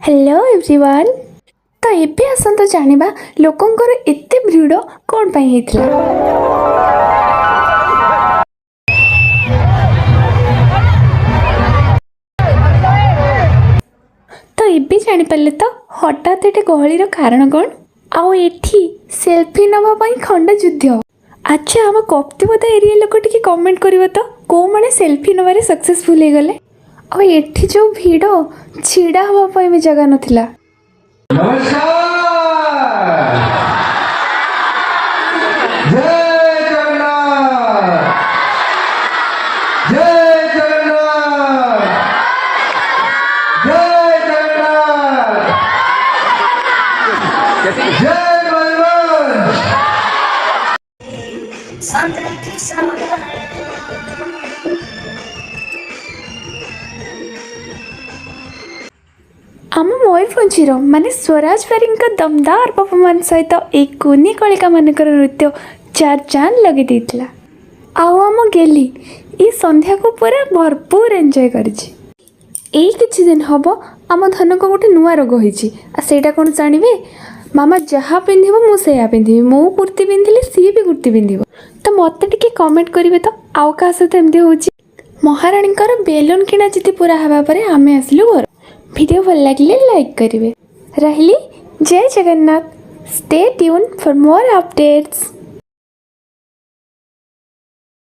Hello everyone. तो एबे आसंत जानिबा लोकंकर एते भिड़ कोन पई हेतला। तो एबे जानि पाले तो हठात एटे गहलीर कारण कोन आउ एठी सेल्फी नबा पई खंड युद्ध। अच्छा हम कप्तिपदा एरिया लोक टिके कमेंट करिवो तो को माने सेल्फी नबारे सक्सेसफुल हे गले। आ एठी जो भिड़ छिड़ा हवा पई भी जगह नथिला। नमस्कार जय जगन्नाथ जय जगन्नाथ जय जगन्नाथ जय बलवंत। आम मयूरभंजर माने स्वराज फेरी दमदार परफॉर्मेंस सहित एक कुनी कलिका मानकर नृत्य चार चांद लगे देइतला। आउ आम गेली ई संध्या को पूरा भरपूर एंजॉय करिछि। एई किछि दिन हबो आम धन को गोटे नुआ रोग होइछि आ सेटा कोन जानिबे। मामा जहाँ पिंधिबो मु सेया पिंधिबी, मु कुर्ती पिंधिले सी भी कुर्ती पिंधिबो। तो मते टिके कमेंट करिवे तो आउ का सहित एमदी होउछि। महारानीकर बेलून किना जिति पूरा हवा परे आमे आसलु घर। वीडियो भल लगे लाइक करेंगे। रही जय Jagannath. Stay tune for more updates.